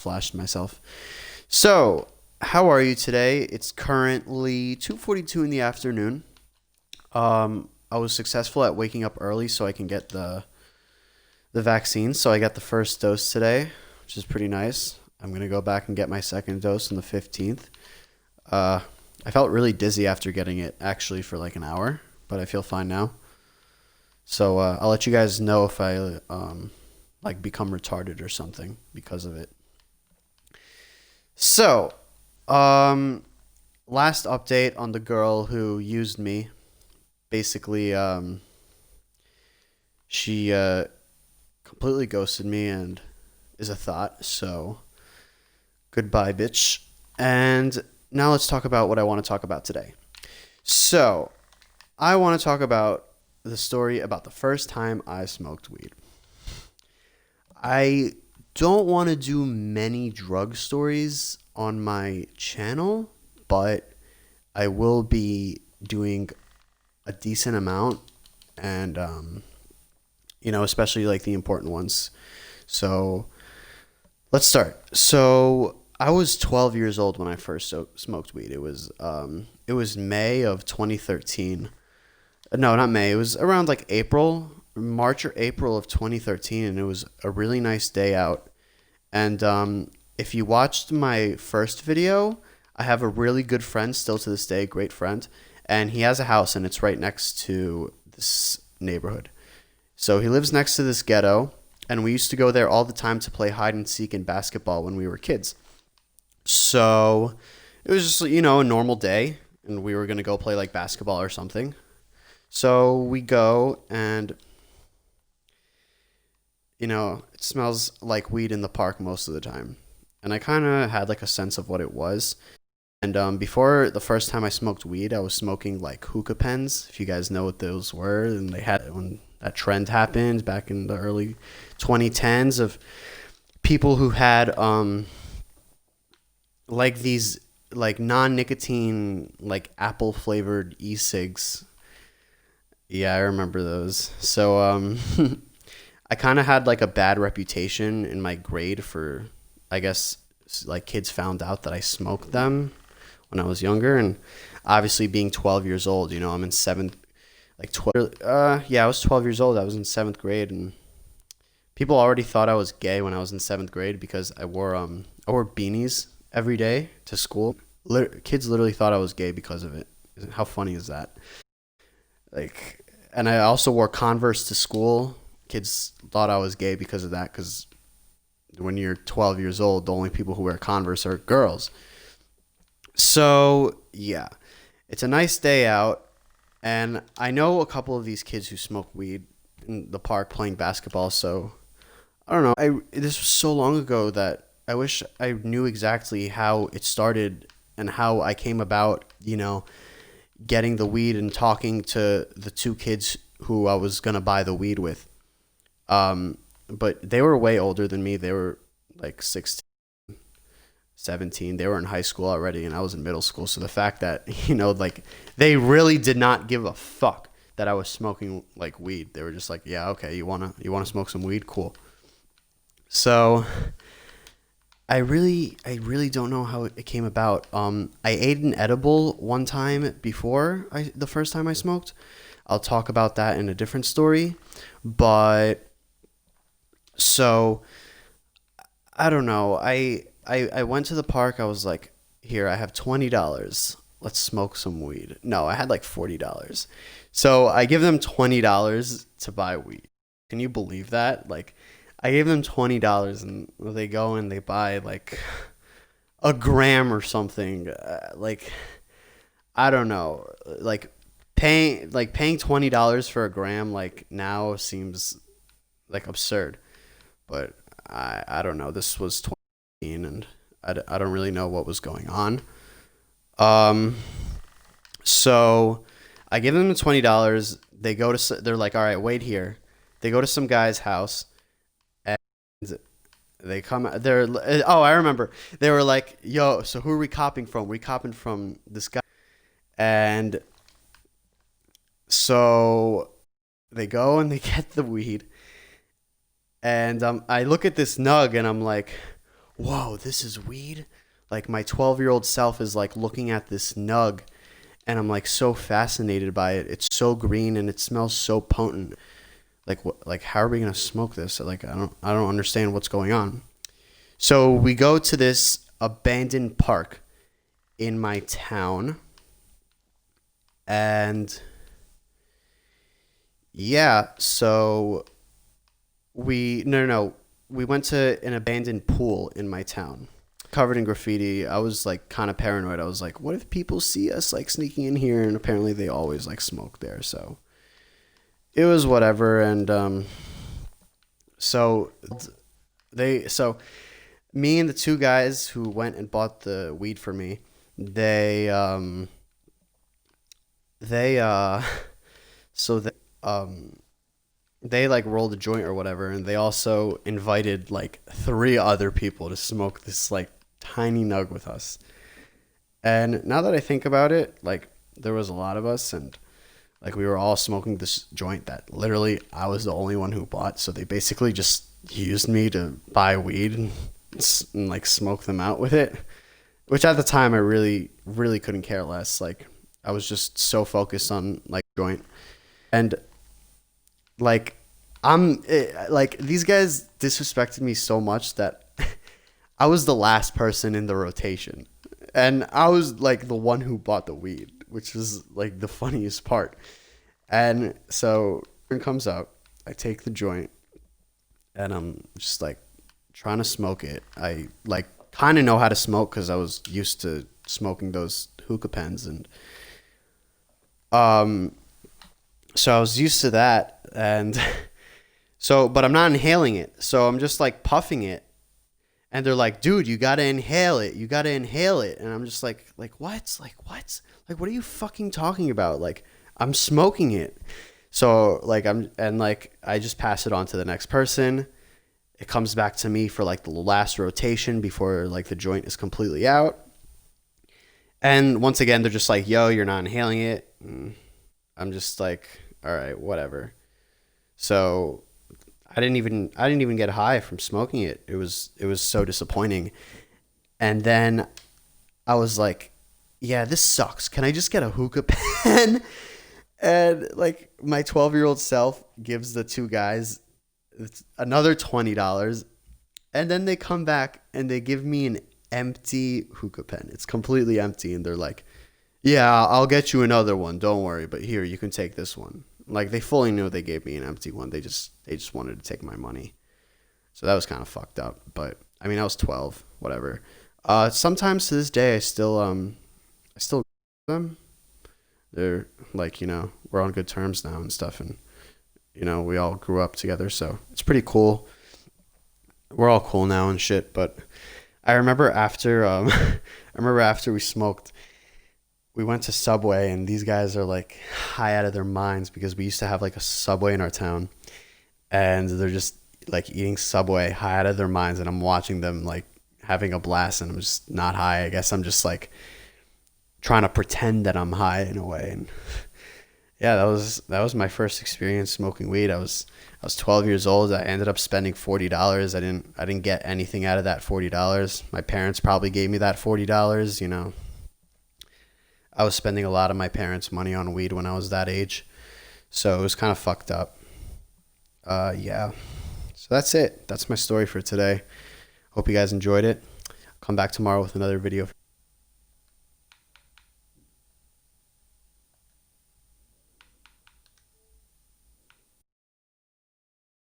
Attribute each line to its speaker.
Speaker 1: flashed myself. So, how are you today? It's currently 2:42 in the afternoon. I was successful at waking up early so I can get the vaccine. So I got the first dose today, which is pretty nice. I'm gonna go back and get my second dose on the 15th. Uh, I felt really dizzy after getting it actually for like an hour, but I feel fine now. So I'll let you guys know if I like become retarded or something because of it. So, um, last update on the girl who used me. Basically, she completely ghosted me and is a thought. So, goodbye, bitch. And now let's talk about what I want to talk about today. So, I want to talk about the story about the first time I smoked weed. I don't want to do many drug stories on my channel, but I will be doing a decent amount and especially like the important ones. So, let's start. So, I was 12 years old when I first smoked weed. It was May of 2013. No, not May. It was around like April, March or April of 2013, and it was a really nice day out. And if you watched my first video, I have a really good friend still to this day, great friend, and he has a house and it's right next to this neighborhood. So he lives next to this ghetto, and we used to go there all the time to play hide and seek and basketball when we were kids. So it was just, a normal day, and we were going to go play like basketball or something. So we go, and it smells like weed in the park most of the time. And I kind of had like a sense of what it was. And before the first time I smoked weed, I was smoking like hookah pens, if you guys know what those were. And they had when that trend happened back in the early 2010s of people who had like these like non-nicotine like apple flavored e-cigs. Yeah, I remember those. So I kind of had like a bad reputation in my grade for, I guess, like kids found out that I smoked them when I was younger, and obviously being 12 years old, I'm in seventh, like 12. Yeah, I was 12 years old. I was in seventh grade, and people already thought I was gay when I was in seventh grade because I wore beanies every day to school. Kids literally thought I was gay because of it. How funny is that? Like, and I also wore Converse to school. Kids thought I was gay because of that. Because when you're 12 years old, the only people who wear Converse are girls. So yeah, it's a nice day out, and I know a couple of these kids who smoke weed in the park playing basketball. So I don't know. This was so long ago that I wish I knew exactly how it started and how I came about. Getting the weed and talking to the two kids who I was gonna buy the weed with. But they were way older than me. They were like 16, 17. They were in high school already, and I was in middle school. So the fact that, like they really did not give a fuck that I was smoking like weed. They were just like, yeah, okay, you wanna smoke some weed? Cool. So I really don't know how it came about. I ate an edible one time before the first time I smoked. I'll talk about that in a different story. But so I don't know. I went to the park. I was like, here, I have $20. Let's smoke some weed. No, I had like $40. So I give them $20 to buy weed. Can you believe that? Like, I gave them $20 and they go and they buy like a gram or something. Like, I don't know. Paying $20 for a gram like now seems like absurd. But I don't know. This was 2018, and I don't really know what was going on. Um, so I give them the $20. They're like, all right, wait here. They go to some guy's house, and they come. Oh, I remember. They were like, yo, so who are we copping from? We copping from this guy, and so they go and they get the weed, and I look at this nug and I'm like, whoa, this is weed. Like my 12-year-old self is like looking at this nug, and I'm like so fascinated by it. It's so green and it smells so potent. Like what? Like how are we gonna smoke this? Like I don't understand what's going on. So we go to this abandoned park in my town, and yeah, so we no no no we went to an abandoned pool in my town, covered in graffiti. I was like kind of paranoid. I was like, what if people see us like sneaking in here? And apparently they always like smoke there, so it was whatever. And so they so me and the two guys who went and bought the weed for me, they they so um they like rolled a joint or whatever, and they also invited like three other people to smoke this like tiny nug with us. And now that I think about it, like there was a lot of us, and like we were all smoking this joint that literally I was the only one who bought. So they basically just used me to buy weed and like smoke them out with it. Which at the time I really couldn't care less. Like I was just so focused on like joint. And like like these guys disrespected me so much that I was the last person in the rotation, and I was like the one who bought the weed, which was like the funniest part. And so it comes out, I take the joint, and I'm just like trying to smoke it. I like kind of know how to smoke because I was used to smoking those hookah pens, and um so I was used to that. And so but I'm not inhaling it, so I'm just like puffing it, and they're like, dude, you gotta inhale it, you gotta inhale it. And I'm just like what, like what are you fucking talking about? Like I'm smoking it. So like I just pass it on to the next person. It comes back to me for like the last rotation before like the joint is completely out. And once again, they're just like, yo, you're not inhaling it. And I'm just like, all right, whatever. So I didn't even get high from smoking it. It was so disappointing. And then I was like, yeah, this sucks. Can I just get a hookah pen? And like my 12-year-old self gives the two guys another $20, and then they come back and they give me an empty hookah pen. It's completely empty, and they're like, "Yeah, I'll get you another one. Don't worry, but here you can take this one." Like they fully knew they gave me an empty one. They just wanted to take my money. So that was kind of fucked up. But I mean, I was 12, whatever. Sometimes to this day, I still them. They're like, we're on good terms now and stuff, and we all grew up together, so it's pretty cool. We're all cool now and shit. But I remember after I remember after we smoked, we went to Subway, and these guys are like high out of their minds because we used to have like a Subway in our town, and they're just like eating Subway high out of their minds, and I'm watching them like having a blast, and I'm just not high. I guess I'm just like trying to pretend that I'm high in a way. And yeah, that was my first experience smoking weed. I was 12 years old. I ended up spending $40. I didn't get anything out of that $40. My parents probably gave me that $40. I was spending a lot of my parents' money on weed when I was that age, so it was kind of fucked up. Yeah. So that's it. That's my story for today. Hope you guys enjoyed it. I'll come back tomorrow with another video.